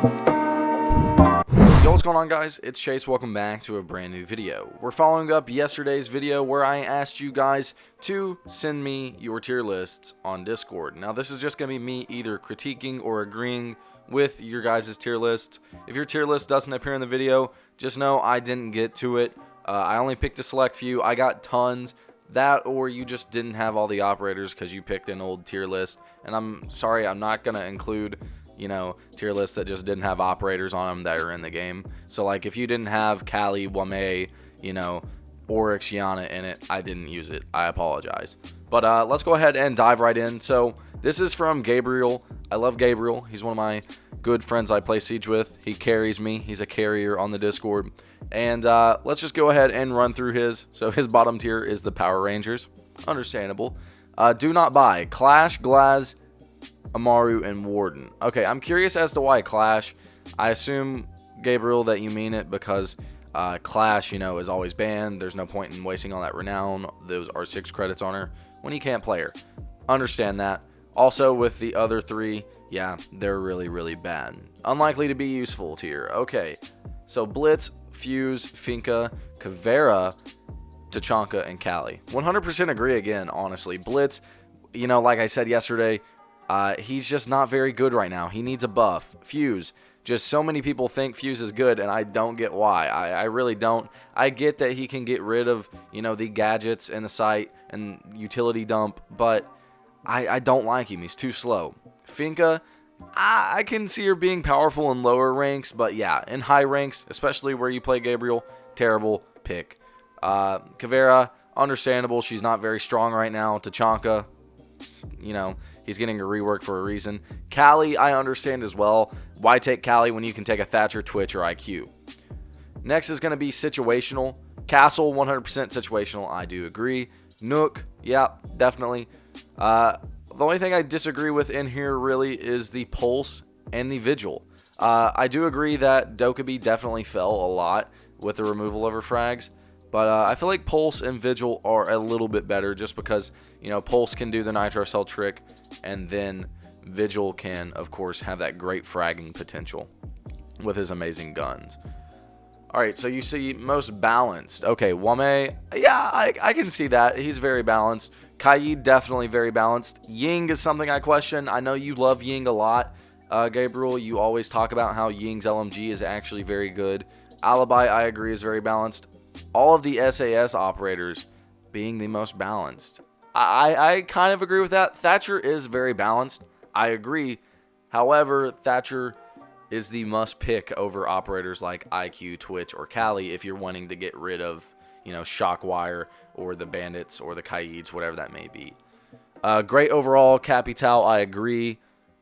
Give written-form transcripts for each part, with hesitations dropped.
Yo, what's going on, guys? It's Chase. Welcome back to a brand new video. We're following up yesterday's video where I asked you guys to send me your tier lists on Discord. Now, this is just going to be me either critiquing or agreeing with your guys' tier lists. If your tier list doesn't appear in the video, just know I didn't get to it. I only picked a select few. I got tons. That or you just didn't have all the operators because you picked an old tier list. And I'm sorry, I'm not going to include, you know, tier lists that just didn't have operators on them that are in the game. So, like, if you didn't have Kali, Wame, you know, Oryx, Yana in it, I didn't use it. I apologize. But let's go ahead and dive right in. So, this is from Gabriel. I love Gabriel. He's one of my good friends I play Siege with. He carries me. He's a carrier on the Discord. And let's just go ahead and run through his. So, his bottom tier is the Power Rangers. Understandable. Do not buy Clash, Glaz, Amaru, and Warden. Okay, I'm curious as to why Clash. I assume, Gabriel, that you mean it because Clash, you know, is always banned. There's no point in wasting all that renown. Those are 6 credits on her when you can't play her. Understand that. Also, with the other 3, yeah, they're really, really bad. Unlikely to be useful tier. Okay, so Blitz, Fuse, Finka, Kavera, Tachanka, and Kali. 100% agree again, honestly. Blitz, you know, like I said yesterday, he's just not very good right now. He needs a buff. Fuse, just so many people think Fuse is good, and I don't get why. I really don't. I get that he can get rid of, you know, the gadgets in the site and utility dump, but I don't like him. He's too slow. Finka, I can see her being powerful in lower ranks, but yeah, in high ranks, especially where you play Gabriel, terrible pick. Kavera, understandable. She's not very strong right now. Tachanka, you know, he's getting a rework for a reason. Kali, I understand as well. Why take Kali when you can take a Thatcher, Twitch, or IQ? Next is going to be situational. Castle, 100% situational. I do agree. Nook, yeah, definitely. The only thing I disagree with in here really is the Pulse and the Vigil. I do agree that Dokkaebi definitely fell a lot with the removal of her frags. But I feel like Pulse and Vigil are a little bit better just because, you know, Pulse can do the Nitro Cell trick, and then Vigil can, of course, have that great fragging potential with his amazing guns. Alright, so you see most balanced. Okay, Wame, yeah, I can see that. He's very balanced. Kaid, definitely very balanced. Ying is something I question. I know you love Ying a lot. Gabriel, you always talk about how Ying's LMG is actually very good. Alibi, I agree, is very balanced. All of the SAS operators being the most balanced. I kind of agree with that. Thatcher is very balanced. I agree. However, Thatcher is the must pick over operators like IQ, Twitch, or Kali if you're wanting to get rid of, you know, Shockwire or the Bandits or the Kaids, whatever that may be. Great overall. Capital, I agree.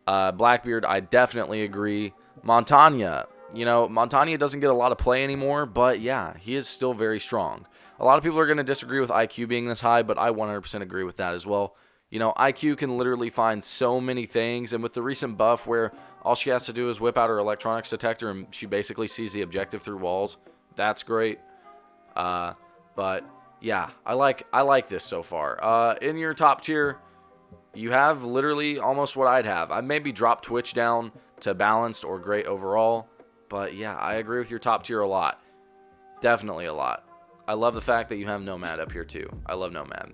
Blackbeard, I definitely agree. Montagna. You know, Montagna doesn't get a lot of play anymore, but yeah, he is still very strong. A lot of people are going to disagree with IQ being this high, but I 100% agree with that as well. You know, IQ can literally find so many things, and with the recent buff where all she has to do is whip out her electronics detector and she basically sees the objective through walls, that's great. But yeah, I like this so far. In your top tier, you have literally almost what I'd have. I maybe dropped Twitch down to balanced or great overall. But yeah, I agree with your top tier a lot. Definitely a lot. I love the fact that you have Nomad up here too. I love Nomad.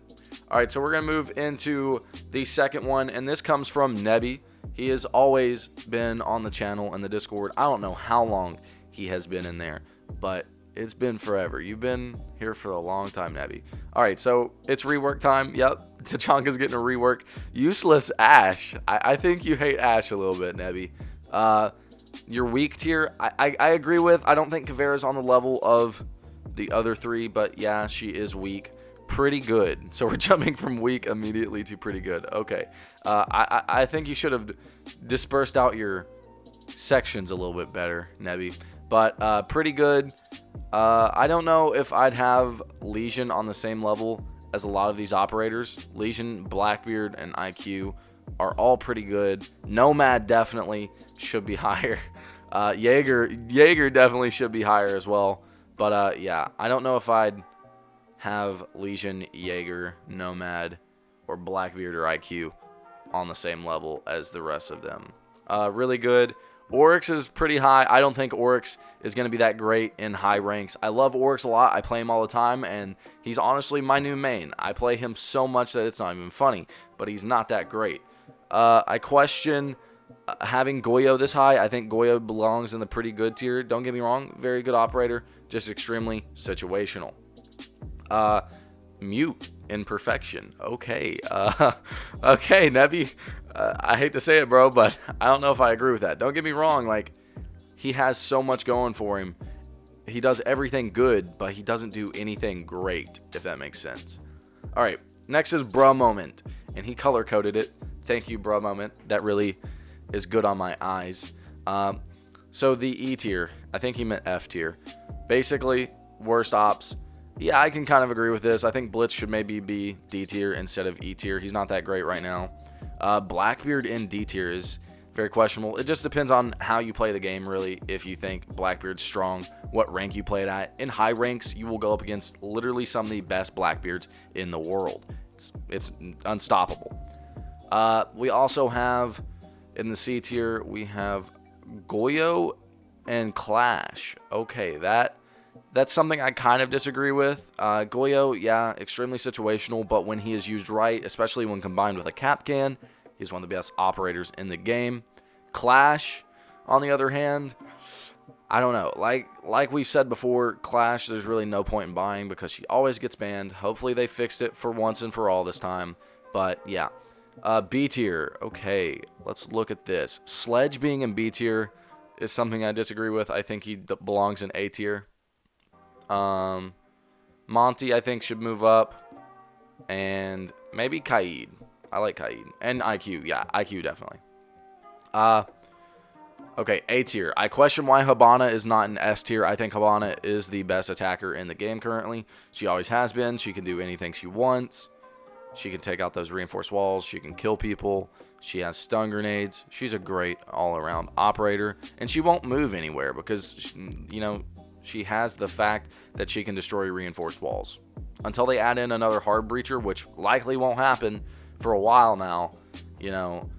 Alright, so we're going to move into the second one. And this comes from Nebby. He has always been on the channel and the Discord. I don't know how long he has been in there. But it's been forever. You've been here for a long time, Nebby. Alright, so it's rework time. Yep, Tachanka's getting a rework. Useless Ash. I think you hate Ash a little bit, Nebby. Your weak tier, I agree with. I don't think Kavera's on the level of the other 3, but yeah, she is weak. Pretty good. So we're jumping from weak immediately to pretty good. Okay. I think you should have dispersed out your sections a little bit better, Nebby. But pretty good. I don't know if I'd have Legion on the same level as a lot of these operators. Legion, Blackbeard, and IQ are all pretty good. Nomad definitely should be higher. Jaeger definitely should be higher as well. But yeah, I don't know if I'd have Legion, Jaeger, Nomad, or Blackbeard or IQ on the same level as the rest of them. Really good. Oryx is pretty high. I don't think Oryx is going to be that great in high ranks. I love Oryx a lot. I play him all the time, and he's honestly my new main. I play him so much that it's not even funny, but he's not that great. I question having Goyo this high. I think Goyo belongs in the pretty good tier. Don't get me wrong. Very good operator, just extremely situational. Mute in perfection. Okay. Okay, Nebby. I hate to say it, bro, but I don't know if I agree with that. Don't get me wrong. Like, he has so much going for him. He does everything good, but he doesn't do anything great, if that makes sense. All right. Next is Bruh Moment, and he color-coded it. Thank you, Bruh Moment. That really is good on my eyes. So the E tier. I think he meant F tier. Basically, worst ops. Yeah, I can kind of agree with this. I think Blitz should maybe be D tier instead of E tier. He's not that great right now. Blackbeard in D tier is very questionable. It just depends on how you play the game, really, if you think Blackbeard's strong, what rank you play it at. In high ranks, you will go up against literally some of the best Blackbeards in the world. It's unstoppable. We also have, in the C tier, we have Goyo and Clash. Okay, that's something I kind of disagree with. Goyo, yeah, extremely situational, but when he is used right, especially when combined with a cap can, he's one of the best operators in the game. Clash, on the other hand, I don't know. Like we said before, Clash, there's really no point in buying because she always gets banned. Hopefully they fixed it for once and for all this time. But, yeah. B tier. Okay, let's look at this. Sledge being in B tier is something I disagree with. I think he belongs in A tier. Monty, I think, should move up. And maybe Kaid. I like Kaid. And IQ. Yeah, IQ definitely. Okay, A tier. I question why Hibana is not in S tier. I think Hibana is the best attacker in the game currently. She always has been. She can do anything she wants. She can take out those reinforced walls. She can kill people. She has stun grenades. She's a great all-around operator. And she won't move anywhere because, you know, she has the fact that she can destroy reinforced walls. Until they add in another hard breacher, which likely won't happen for a while now, you know,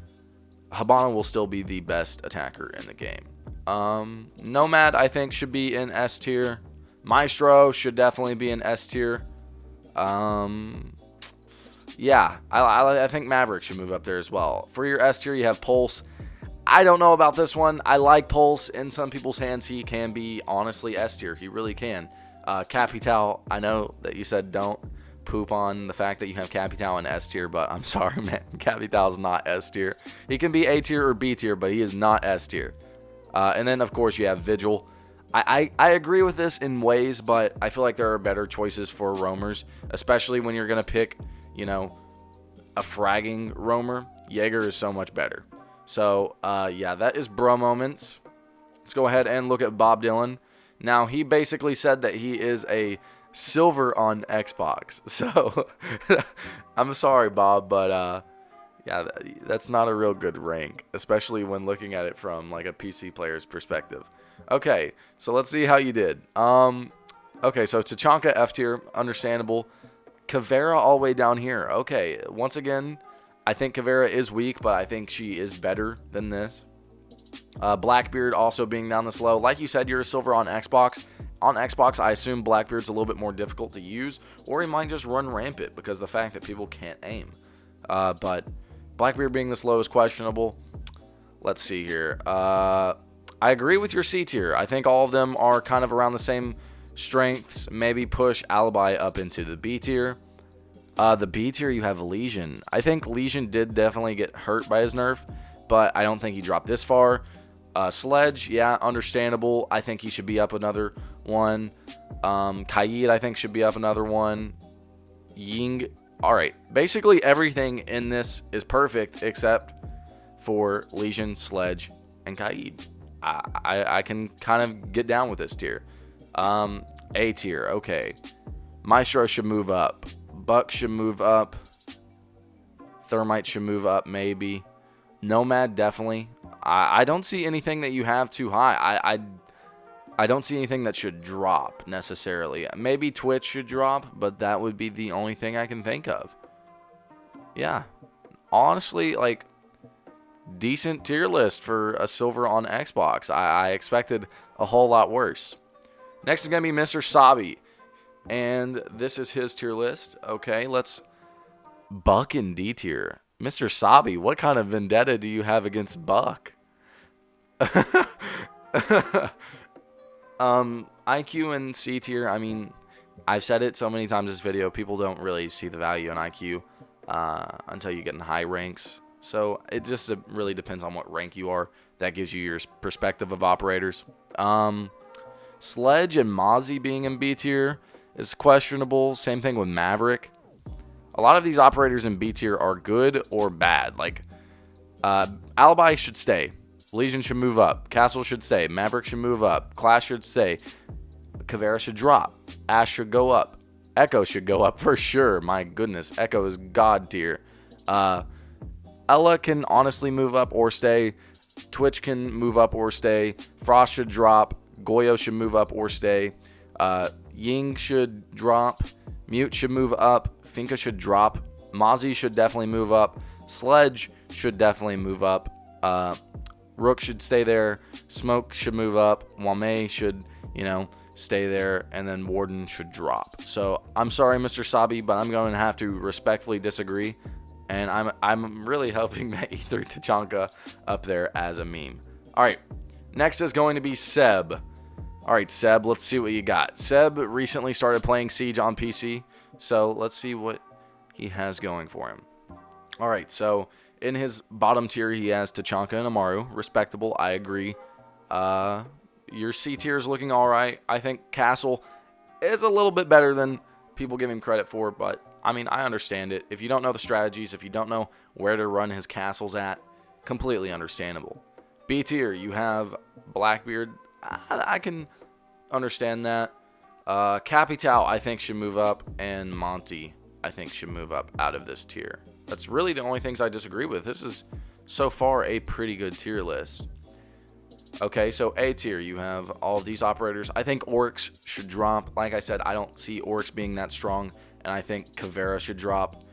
Hibana will still be the best attacker in the game. Nomad, I think, should be in S tier. Maestro should definitely be in S tier. Yeah, I think Maverick should move up there as well. For your S tier, you have Pulse. I don't know about this one. I like Pulse. In some people's hands, he can be honestly S tier. He really can. Capital, I know that you said don't poop on the fact that you have Capital in S tier, but I'm sorry, man. Capital's not S tier. He can be A tier or B tier, but he is not S tier. And then, of course, you have Vigil. I agree with this in ways, but I feel like there are better choices for roamers, especially when you're going to pick, you know, a fragging roamer. Jaeger is so much better. So, yeah, that is Bruh Moments. Let's go ahead and look at Bob Dylan. Now, he basically said that he is a silver on Xbox. So, I'm sorry, Bob, but, yeah, that's not a real good rank, especially when looking at it from, like, a PC player's perspective. Okay, so let's see how you did. Okay, so Tachanka F tier, understandable. Caveira all the way down here. Okay, once again, I think Caveira is weak, but I think she is better than this. Blackbeard also being down this low. Like you said, you're a silver on Xbox. On Xbox, I assume Blackbeard's a little bit more difficult to use, or he might just run rampant because of the fact that people can't aim. But Blackbeard being this low is questionable. Let's see here. I agree with your C tier. I think all of them are kind of around the same strengths. Maybe push Alibi up into the B tier. The B tier, you have Lesion. I think Lesion did definitely get hurt by his nerf, but I don't think he dropped this far. Sledge, yeah, understandable. I think he should be up another one. Kaid, I think, should be up another one. Ying. All right. Basically, everything in this is perfect except for Lesion, Sledge, and Kaid. I can kind of get down with this tier. A tier, okay. Maestro should move up. Buck should move up. Thermite should move up, maybe. Nomad, definitely. I don't see anything that you have too high. I don't see anything that should drop, necessarily. Maybe Twitch should drop, but that would be the only thing I can think of. Yeah. Honestly, like, decent tier list for a silver on Xbox. I expected a whole lot worse. Next is going to be Mr. Sabi. And this is his tier list. Okay, let's... Buck in D tier. Mr. Sabi, what kind of vendetta do you have against Buck? IQ in C tier, I mean, I've said it so many times in this video, people don't really see the value in IQ until you get in high ranks. So it just really depends on what rank you are. That gives you your perspective of operators. Sledge and Mozzie being in B tier is questionable. Same thing with Maverick. A lot of these operators in B tier are good or bad. Like, Alibi should stay. Legion should move up. Castle should stay. Maverick should move up. Clash should stay. Caveira should drop. Ash should go up. Echo should go up for sure. My goodness. Echo is god tier. Ella can honestly move up or stay. Twitch can move up or stay. Frost should drop. Goyo should move up or stay. Ying should drop. Mute should move up. Finka should drop. Mozzie should definitely move up. Sledge should definitely move up. Rook should stay there. Smoke should move up. Wame should, stay there. And then Warden should drop. So I'm sorry, Mr. Sabi, but I'm going to have to respectfully disagree. And I'm really hoping that you threw Tachanka up there as a meme. All right. Next is going to be Seb. All right, Seb, let's see what you got. Seb recently started playing Siege on PC. So let's see what he has going for him. All right, so in his bottom tier, he has Tachanka and Amaru. Respectable, I agree. Your C tier is looking all right. I think Castle is a little bit better than people give him credit for, but I mean, I understand it. If you don't know the strategies, if you don't know where to run his castles at, completely understandable. B tier, you have Blackbeard. I can understand that. Capital, I think, should move up, and Monty, I think, should move up out of this tier. That's really the only things I disagree with. This is, so far, a pretty good tier list. Okay, so A tier, you have all of these operators. I think Oryx should drop. Like I said, I don't see Oryx being that strong, and I think Caveira should drop.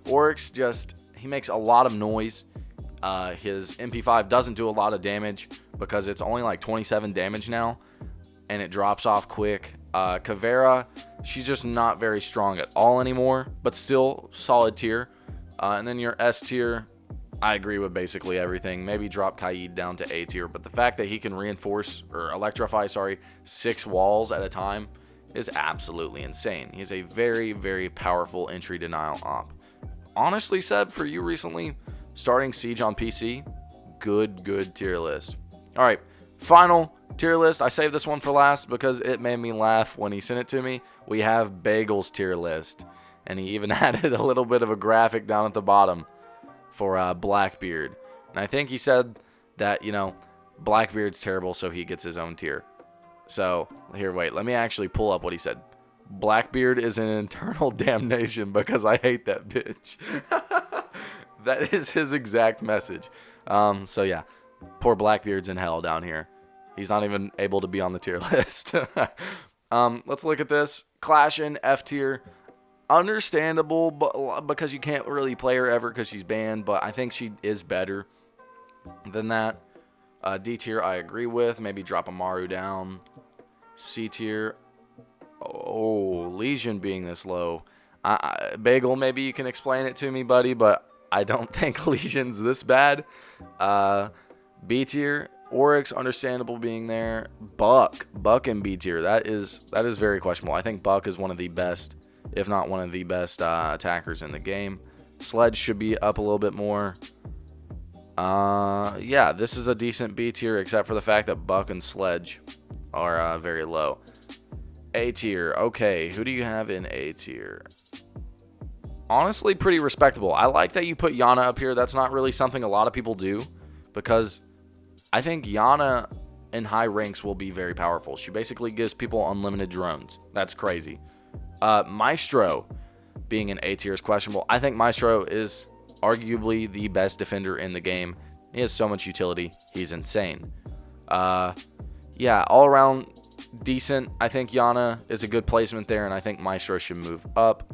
Oryx he makes a lot of noise. His MP5 doesn't do a lot of damage because it's only like 27 damage now, and it drops off quick. Caveira, she's just not very strong at all anymore, but still solid tier. And then your S tier, I agree with basically everything. Maybe drop Kaid down to A tier, but the fact that he can electrify 6 walls at a time is absolutely insane. He's a very, very powerful entry denial op. Honestly, Seb, for you recently starting Siege on PC, good tier list. All right, final tier list. I saved this one for last because it made me laugh when he sent it to me. We have Bagel's tier list, and he even added a little bit of a graphic down at the bottom for Blackbeard. And I think he said that, Blackbeard's terrible, so he gets his own tier. So, here, wait, let me actually pull up what he said. Blackbeard is an internal damnation because I hate that bitch. That is his exact message. So, yeah, poor Blackbeard's in hell down here. He's not even able to be on the tier list. Let's look at this. Clash in F tier. Understandable, but because you can't really play her ever because she's banned, but I think she is better than that. D tier, I agree with. Maybe drop Amaru down. C tier. Oh, Legion being this low. Bagel, maybe you can explain it to me, buddy, but I don't think Legion's this bad. B tier. Oryx, understandable being there. Buck in B tier. That is very questionable. I think Buck is one of the best, if not one of the best attackers in the game. Sledge should be up a little bit more. Yeah, this is a decent B tier, except for the fact that Buck and Sledge are very low. A tier. Okay, who do you have in A tier? Honestly, pretty respectable. I like that you put Yana up here. That's not really something a lot of people do, because I think Yana in high ranks will be very powerful. She basically gives people unlimited drones. That's crazy. Maestro being an A tier is questionable. I think Maestro is arguably the best defender in the game. He has so much utility. He's insane. Yeah, all around decent. I think Yana is a good placement there, and I think Maestro should move up.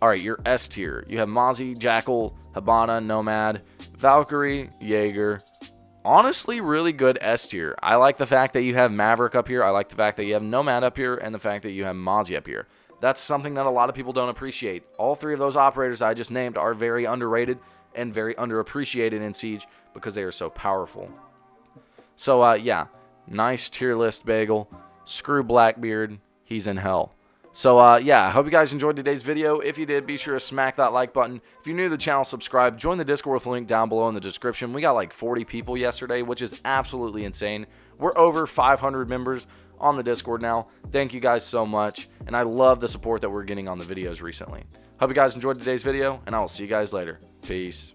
All right, your S tier. You have Mozzie, Jackal, Hibana, Nomad, Valkyrie, Jaeger. Honestly, really good S tier. I like the fact that you have Maverick up here. I like the fact that you have Nomad up here, and the fact that you have Mozzie up here. That's something that a lot of people don't appreciate. All three of those operators I just named are very underrated and very underappreciated in Siege because they are so powerful. So, yeah, nice tier list, Bagel. Screw Blackbeard. He's in hell. So, yeah, I hope you guys enjoyed today's video. If you did, be sure to smack that like button. If you're new to the channel, subscribe. Join the Discord with the link down below in the description. We got like 40 people yesterday, which is absolutely insane. We're over 500 members on the Discord now. Thank you guys so much, and I love the support that we're getting on the videos recently. Hope you guys enjoyed today's video, and I will see you guys later. Peace.